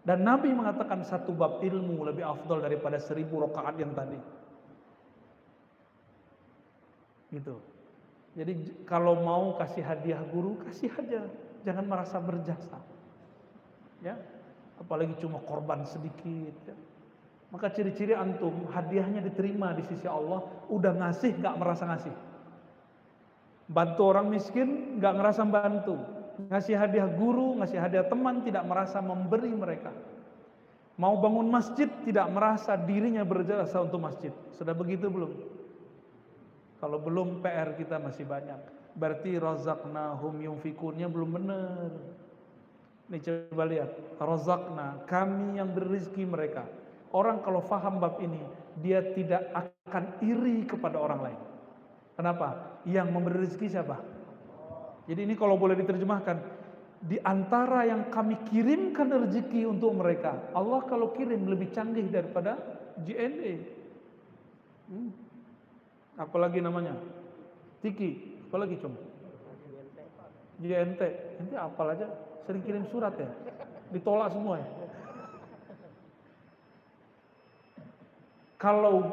Speaker 3: Dan Nabi mengatakan 1 bab ilmu lebih afdol daripada 1000 rakaat yang tadi. Gitu. Jadi kalau mau kasih hadiah guru, kasih aja, jangan merasa berjasa. Ya, apalagi cuma korban sedikit. Ya. Maka ciri-ciri antum hadiahnya diterima di sisi Allah, udah ngasih nggak merasa ngasih. Bantu orang miskin nggak ngerasa bantu. Ngasih hadiah guru, ngasih hadiah teman tidak merasa memberi mereka. Mau bangun masjid tidak merasa dirinya berjasa untuk masjid. Sudah begitu belum? Kalau belum, PR kita masih banyak. Berarti razaqnahum yunfikunnya belum benar. Nih coba lihat, razaqna, kami yang berizki mereka. Orang kalau faham bab ini, dia tidak akan iri kepada orang lain. Kenapa? Yang memberi rezeki siapa? Jadi ini kalau boleh diterjemahkan, di antara yang kami kirimkan rezeki untuk mereka, Allah kalau kirim lebih canggih daripada JNE. Apalagi namanya? Tiki, apalagi cuma? JNT, nanti apal aja, sering kirim surat ya, ditolak semua ya. Kalau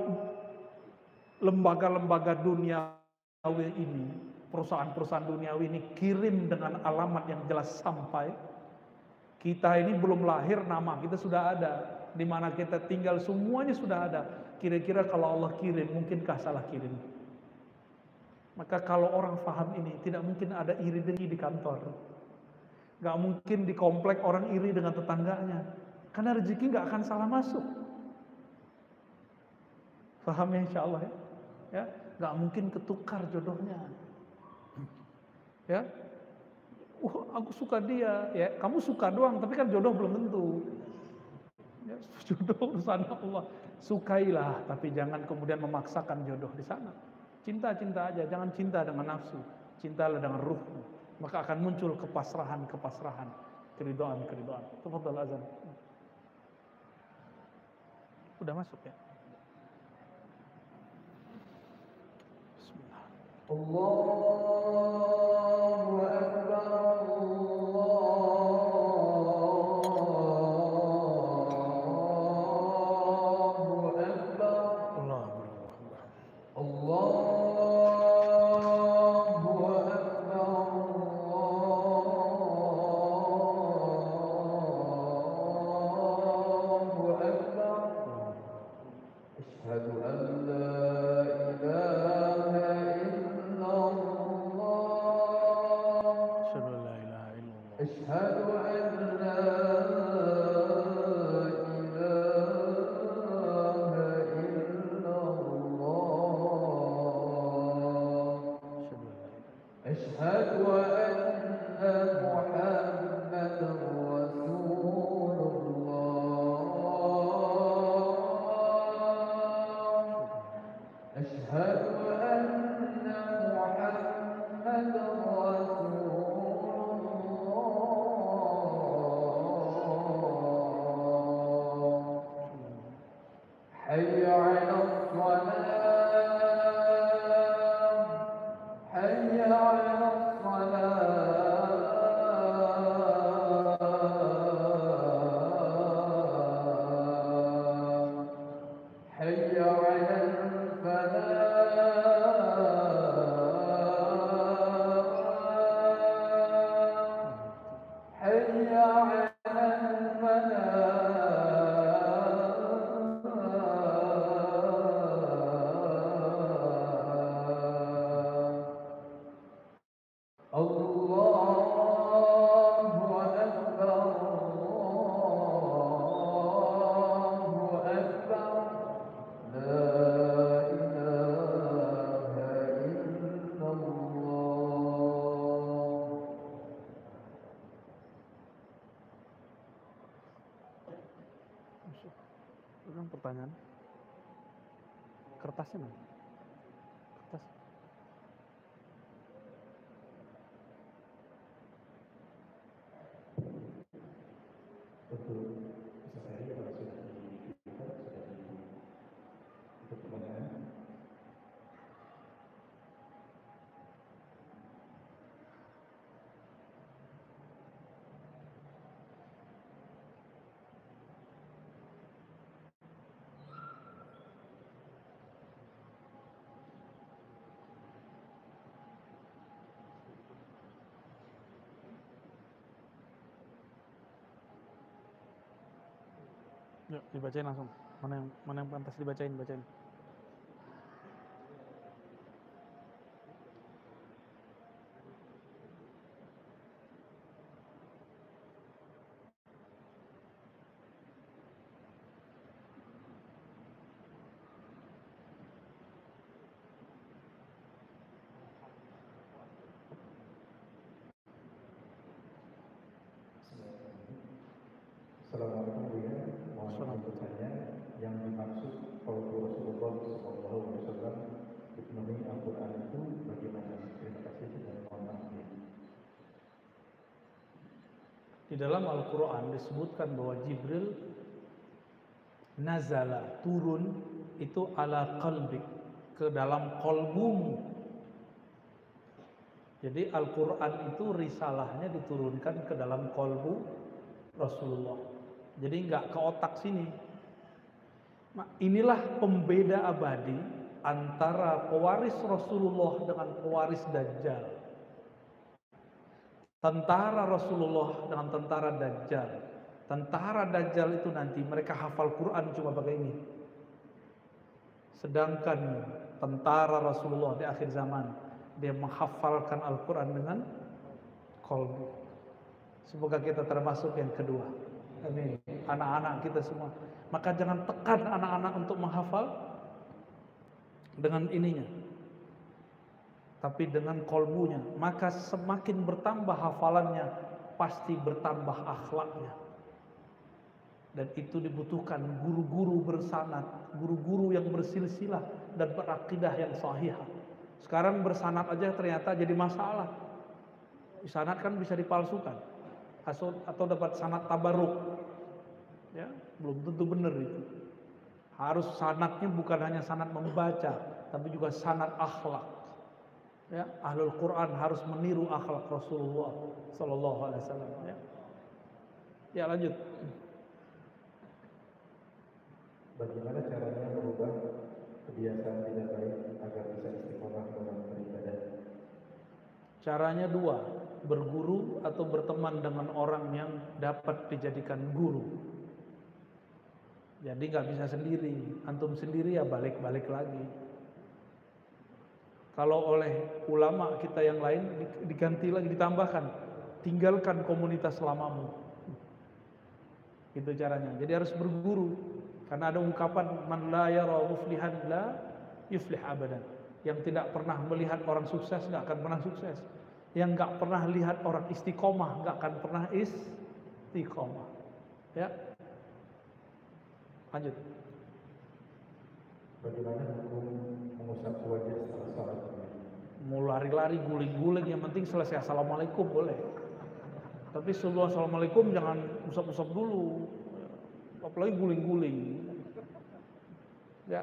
Speaker 3: lembaga-lembaga duniawi ini, perusahaan-perusahaan duniawi ini kirim dengan alamat yang jelas sampai, kita ini belum lahir nama kita sudah ada, di mana kita tinggal semuanya sudah ada. Kira-kira kalau Allah kirim, mungkinkah salah kirim? Maka kalau orang paham ini, tidak mungkin ada iri dengki di kantor. Gak mungkin di komplek orang iri dengan tetangganya. Karena rezeki gak akan salah masuk. Paham ya insya Allah ya? Ya, gak mungkin ketukar jodohnya. Ya, aku suka dia. Ya, kamu suka doang, tapi kan jodoh belum tentu. Ya, jodoh urusan Allah. Sukailah, tapi jangan kemudian memaksakan jodoh di sana. Cinta-cinta aja, jangan cinta dengan nafsu. Cintalah dengan ruhmu. Maka akan muncul kepasrahan, keridhaan. Tafadhal azan. Udah masuk ya? Bismillah.
Speaker 4: Allahu Akbar, Allahu Akbar, Allahu أشهد أن لا إله إلا الله أشهد أن لا إله إلا الله أشهد أن محمدا رسول الله أشهد أن محمدا رسول الله حي على الصلاة حي على الصلاة حي على الفلاح حي على الفلاح الله أكبر الله أكبر لا إله إلا الله
Speaker 3: Ulang pertanyaan. Kertasnya mana? Kertas.
Speaker 1: Tentu bisa saja kalau sudah untuk pertanyaan.
Speaker 3: Yuk, dibacain langsung. Mana yang pantas dibacain, bacain.
Speaker 1: Assalamualaikum Buya, mohon bertanya yang dimaksud kalau Rasulullah SAW dipenuhi Al-Quran itu bagaimana? Terima kasih dan mohon maaf.
Speaker 2: Di dalam Al-Quran disebutkan bahwa Jibril nazala, turun itu ala qalbik, ke dalam kolbumu. Jadi Al-Quran itu risalahnya diturunkan ke dalam kolbu Rasulullah. Jadi nggak ke otak sini. Nah, inilah pembeda abadi antara pewaris Rasulullah dengan pewaris Dajjal. Tentara Rasulullah dengan tentara Dajjal. Tentara Dajjal itu nanti mereka hafal Quran cuma pakai ini. Sedangkan tentara Rasulullah di akhir zaman, dia menghafalkan Al-Quran dengan kolbu. Semoga kita termasuk yang kedua. Amin. Anak-anak kita semua. Maka jangan tekan anak-anak untuk menghafal dengan ininya, tapi dengan kolbunya. Maka semakin bertambah hafalannya, pasti bertambah akhlaknya. Dan itu dibutuhkan guru-guru bersanad, guru-guru yang bersilsilah dan berakidah yang sahihah. Sekarang bersanad aja ternyata jadi masalah. Sanad kan bisa dipalsukan atau dapat sanad tabarruk. Ya, belum tentu benar itu. Harus sanadnya bukan hanya sanad membaca, tapi juga sanad akhlak. Ya, ahlul Quran harus meniru akhlak Rasulullah Sallallahu Alaihi Wasallam. Ya, lanjut.
Speaker 1: Bagaimana caranya merubah kebiasaan tidak baik agar bisa istiqomah dalam beribadah?
Speaker 2: Caranya dua, berguru atau berteman dengan orang yang dapat dijadikan guru. Jadi nggak bisa sendiri, antum sendiri ya balik-balik lagi. Kalau oleh ulama kita yang lain diganti lagi, ditambahkan, tinggalkan komunitas lamamu. Itu caranya. Jadi harus berguru. Karena ada ungkapan man la yara muflihan la yuflih abadan. Yang tidak pernah melihat orang sukses nggak akan pernah sukses. Yang nggak pernah lihat orang istiqomah nggak akan pernah istiqomah. Ya. Lanjut.
Speaker 1: Bagaimana hukum mengusap wajah setelah salat?
Speaker 2: Mau lari-lari, guling-guling, yang penting selesai assalamualaikum boleh. Tapi sebelum assalamualaikum jangan usap-usap dulu, apalagi guling-guling. Ya.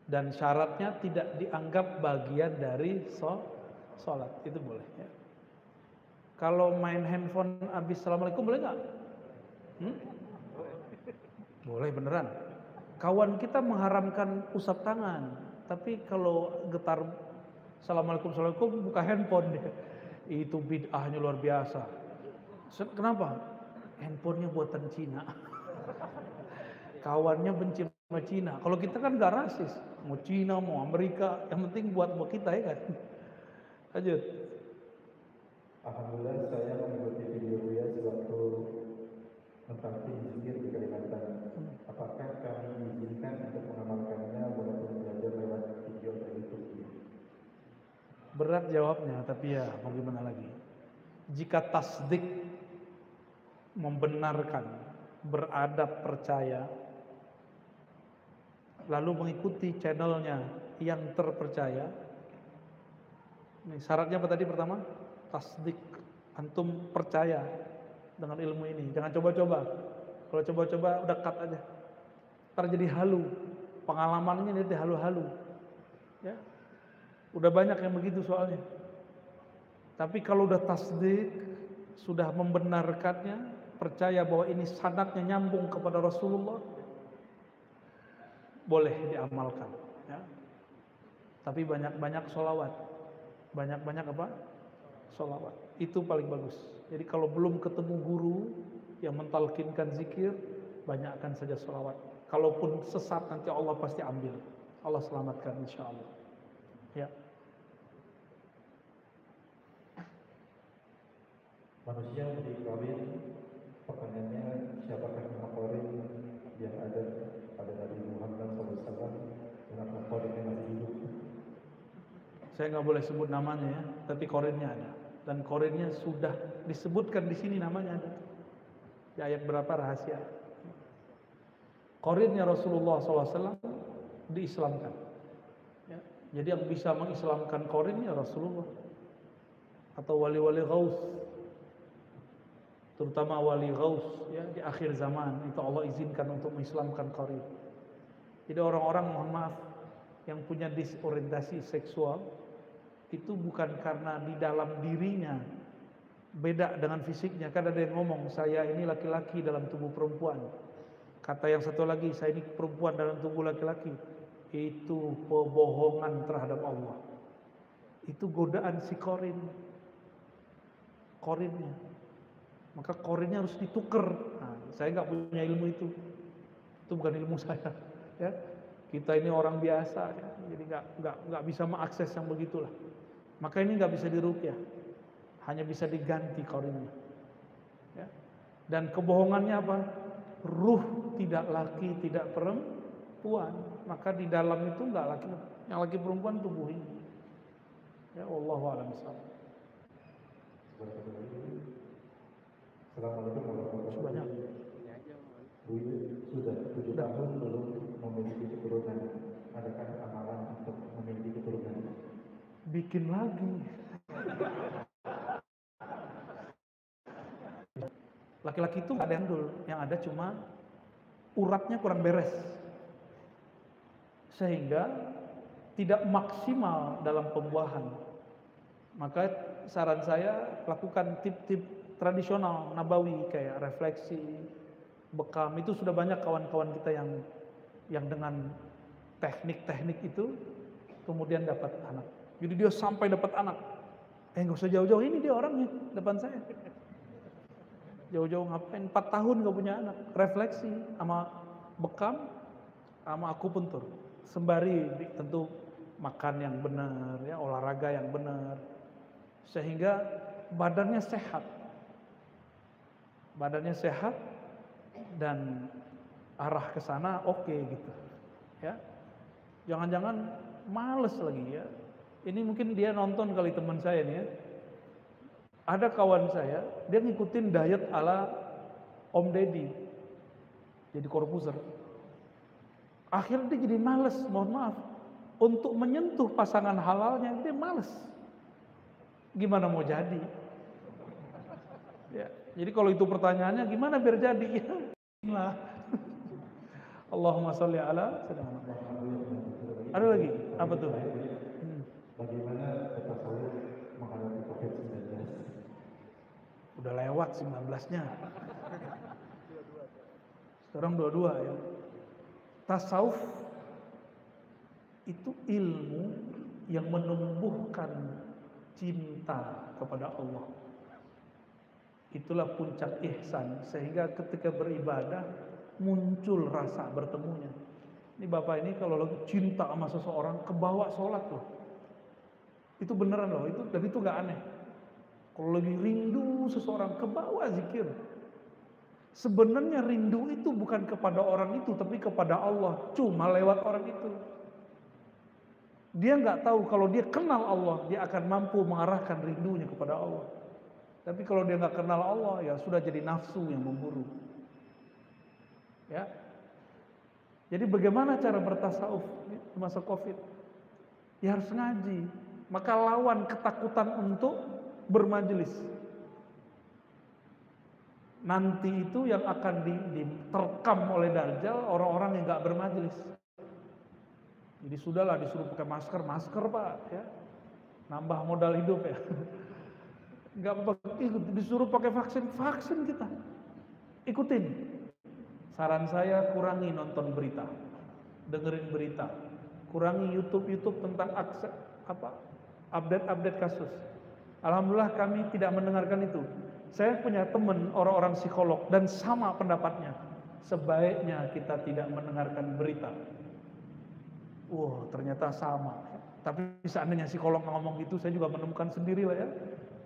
Speaker 2: Dan syaratnya tidak dianggap bagian dari sholat, itu boleh. Ya. Kalau main handphone habis assalamualaikum boleh nggak? Boleh beneran. Kawan kita mengharamkan usap tangan, tapi kalau getar assalamualaikum buka handphone dia. Itu bid'ahnya luar biasa. Kenapa? Handphonenya buatan Cina. Kawannya benci sama Cina. Kalau kita kan nggak rasis, mau Cina mau Amerika, yang penting buat kita ya kan. Lanjut.
Speaker 1: Alhamdulillah saya mengikuti video Buya sewaktu mentafsir zikir di Kalimantan. Apakah kami diizinkan untuk mengamalkannya walaupun belajar lewat video dari YouTube?
Speaker 2: Berat jawabnya, tapi ya mau gimana lagi. Jika tasdik, membenarkan, beradab, percaya, lalu mengikuti channelnya yang terpercaya. Ini syaratnya apa tadi pertama? Tasdik, antum percaya dengan ilmu ini. Jangan coba-coba. Kalau coba-coba udah cut aja. Ntar jadi halu. Pengalamannya jadi halu-halu. Ya. Udah banyak yang begitu soalnya. Tapi kalau udah tasdik, sudah membenarkannya, percaya bahwa ini sanadnya nyambung kepada Rasulullah, boleh diamalkan. Ya. Tapi banyak-banyak sholawat. Banyak-banyak apa? Sholawat.
Speaker 3: Itu paling bagus. Jadi kalau belum ketemu guru yang mentalkinkan zikir, banyakkan saja sholawat. Kalaupun sesat nanti Allah pasti ambil. Allah selamatkan insya Allah. Ya.
Speaker 1: Manusia dikawin, pertanyaannya siapakah nama Qorin yang ada pada Nabi Muhammad SAW dan apakah Qorin yang masih hidup?
Speaker 3: Saya nggak boleh sebut namanya ya, tapi korinnya ada. Dan korinnya sudah disebutkan di sini namanya ada. Di ayat berapa rahasia. Korinnya Rasulullah SAW diislamkan. Ya. Jadi yang bisa mengislamkan korinnya Rasulullah atau wali-wali Ghaus, terutama wali Ghaus ya di akhir zaman itu Allah izinkan untuk mengislamkan korin. Jadi orang-orang mohon maaf yang punya disorientasi seksual itu bukan karena di dalam dirinya beda dengan fisiknya. Kan ada yang ngomong saya ini laki-laki dalam tubuh perempuan, kata yang satu lagi saya ini perempuan dalam tubuh laki-laki. Itu pembohongan terhadap Allah. Itu godaan si korinnya. Maka korinnya harus ditukar. Nah, saya nggak punya ilmu itu bukan ilmu saya ya. Kita ini orang biasa ya. Jadi nggak bisa mengakses yang begitulah. Maka ini nggak bisa diruqyah, hanya bisa diganti korinnya ya. Dan kebohongannya apa? Ruh tidak laki tidak perempuan, maka di dalam itu nggak laki, yang laki perempuan tubuh ini ya. Wallahu a'lam bishawab.
Speaker 1: Assalamualaikum warahmatullahi
Speaker 3: Banyak.
Speaker 1: wabarakatuh. Sudah 7 tahun belum memiliki keturunan. Adakah amalan untuk memiliki keturunan?
Speaker 3: Bikin lagi. Laki-laki itu nggak ada yang dul, yang ada cuma uratnya kurang beres, sehingga tidak maksimal dalam pembuahan. Maka saran saya lakukan tip-tip tradisional nabawi kayak refleksi, bekam. Itu sudah banyak kawan-kawan kita yang dengan teknik-teknik itu kemudian dapat anak. Jadi dia sampai dapat anak. Nggak usah jauh-jauh, ini dia orangnya depan saya. Jauh-jauh ngapain? 4 tahun nggak punya anak. Refleksi sama bekam sama akupuntur. Sembari tentu makan yang benar, ya olahraga yang benar, sehingga badannya sehat. Badannya sehat dan arah ke sana oke gitu. Ya. Jangan-jangan males lagi ya. Ini mungkin dia nonton kali teman saya nih ya. Ada kawan saya, dia ngikutin diet ala Om Deddy. Jadi Corbuzier. Akhirnya dia jadi males, mohon maaf. Untuk menyentuh pasangan halalnya, dia males. Gimana mau jadi? Ya, jadi kalau itu pertanyaannya, gimana biar jadi? Ya, Allahumma sholli ala sayyidina Muhammad. Ada lagi? Apa tuh?
Speaker 1: Bagaimana tasawuf menghadapi COVID-19?
Speaker 3: Udah lewat 19-nya. Sekarang 22 ya. Tasawuf itu ilmu yang menumbuhkan cinta kepada Allah. Itulah puncak ihsan, sehingga ketika beribadah muncul rasa bertemunya. Ini bapak ini kalau lagi cinta sama seseorang kebawa sholat loh. Itu beneran loh, dan itu gak aneh. Kalau lagi rindu seseorang kebawa zikir. Sebenarnya rindu itu bukan kepada orang itu, tapi kepada Allah. Cuma lewat orang itu. Dia nggak tahu kalau dia kenal Allah, dia akan mampu mengarahkan rindunya kepada Allah. Tapi kalau dia nggak kenal Allah, ya sudah jadi nafsu yang memburu. Ya. Jadi bagaimana cara bertasawuf di masa COVID? Ya harus ngaji. Maka lawan ketakutan untuk bermajelis. Nanti itu yang akan diterkam oleh Dajjal orang-orang yang nggak bermajelis. Jadi sudahlah disuruh pakai masker pak, ya, nambah modal hidup ya. Nggak apa-apa, disuruh pakai vaksin kita, ikutin. Saran saya kurangi nonton berita, dengerin berita, kurangi YouTube tentang update kasus. Alhamdulillah kami tidak mendengarkan itu. Saya punya teman orang-orang psikolog dan sama pendapatnya. Sebaiknya kita tidak mendengarkan berita. Wah, ternyata sama. Tapi seandainya psikolog ngomong gitu, saya juga menemukan sendiri lah ya.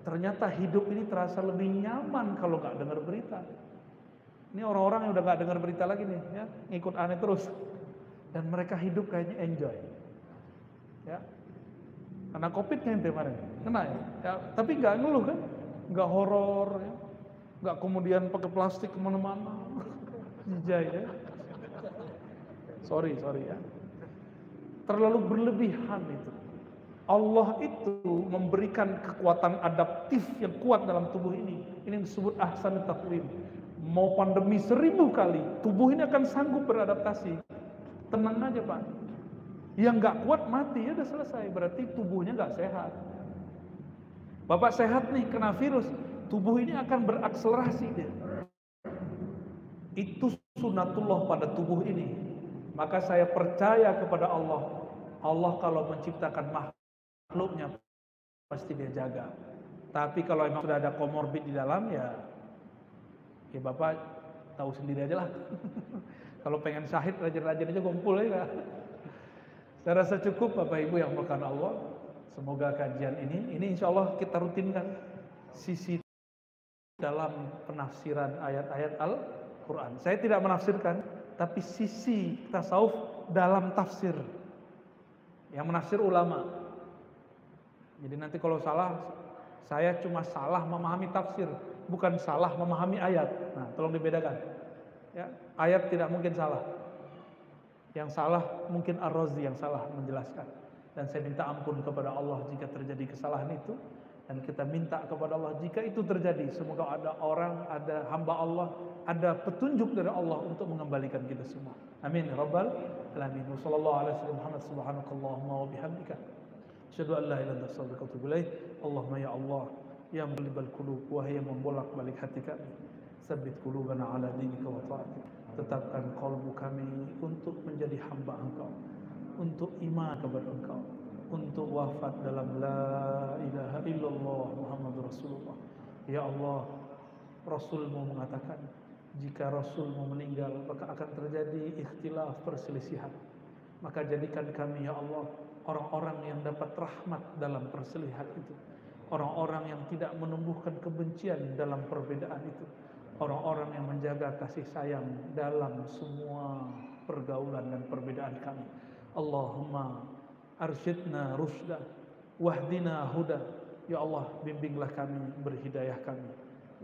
Speaker 3: Ternyata hidup ini terasa lebih nyaman kalau nggak dengar berita. Ini orang-orang yang udah nggak dengar berita lagi nih, ya, ngikut aneh terus. Dan mereka hidup kayaknya enjoy. Ya, karena COVID kan kemarin, kena ya. Ya, tapi nggak ngeluh kan, nggak horor, ya, nggak kemudian pakai plastik kemana-mana, jijai ya. Sorry ya. Terlalu berlebihan itu. Allah itu memberikan kekuatan adaptif yang kuat dalam tubuh ini. Ini disebut ahsan taqwim. Mau pandemi 1000 kali, tubuh ini akan sanggup beradaptasi. Tenang aja Pak. Yang nggak kuat mati, ya udah selesai. Berarti tubuhnya nggak sehat. Bapak sehat nih kena virus, tubuh ini akan berakselerasi dia. Itu sunatullah pada tubuh ini. Maka saya percaya kepada Allah. Allah kalau menciptakan makhluknya pasti dia jaga. Tapi kalau memang sudah ada komorbid di dalam ya Bapak tahu sendiri aja lah. Kalau pengen syahid rajin-rajin aja kumpul ya. Saya rasa cukup Bapak Ibu yang melakukan Allah. Semoga kajian ini insya Allah kita rutinkan sisi dalam penafsiran ayat-ayat Al-Quran. Saya tidak menafsirkan, tapi sisi tasawuf dalam tafsir. Yang menafsir ulama. Jadi nanti kalau salah, saya cuma salah memahami tafsir, bukan salah memahami ayat. Nah, tolong dibedakan. Ya, ayat tidak mungkin salah. Yang salah mungkin Ar-Razi yang salah menjelaskan. Dan saya minta ampun kepada Allah jika terjadi kesalahan itu. Dan kita minta kepada Allah jika itu terjadi. Semoga ada orang, ada hamba Allah, ada petunjuk dari Allah untuk mengembalikan kita semua. Amin. Rabbal alamin. Wassallallahu ala sayyidina Muhammad subhanakallahumma wa bihamdika. Asyhadu an la ilaha illa anta astaghfiruka wa atubu ilaik. Allahumma ya Allah, ya muqallibal qulub, wahai yang membolak-balik hati kami. Tsabbit qulubana ala dinika wa ta'atik. Tetapkan kalbu kami untuk menjadi hamba Engkau, untuk iman kepada Engkau, untuk wafat dalam la ilaha illallah Muhammadur Rasulullah. Ya Allah, Rasulmu mengatakan jika Rasulmu meninggal maka akan terjadi ikhtilaf, perselisihan. Maka jadikan kami ya Allah orang-orang yang dapat rahmat dalam perselisihan itu, orang-orang yang tidak menumbuhkan kebencian dalam perbedaan itu, orang-orang yang menjaga kasih sayang dalam semua pergaulan dan perbedaan kami. Allahumma arsyidna rusda wahdina huda. Ya Allah, bimbinglah kami, berhidayah kami.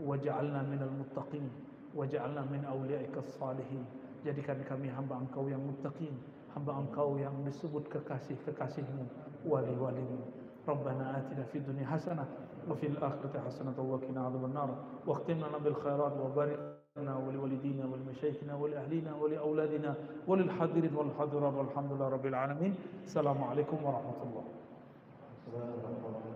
Speaker 3: Waj'alna minal muttaqin, waj'alna min awliya'ikas salihin. Jadikan kami hamba Engkau yang muttaqin, hamba Engkau yang disebut kekasih-kekasihmu, wali-walimu. Rabbana atina fid dunya hasanah wa fil akhirati hasanah wa qina adzabannar. Waqtim lana bil khairat wa barik lana wa liwalidina wa limasyayikhina wa li ahlina wa li auladina wa lil hadirin wal hadirat walhamdulillahi rabbil alamin. Assalamualaikum warahmatullahi wabarakatuh.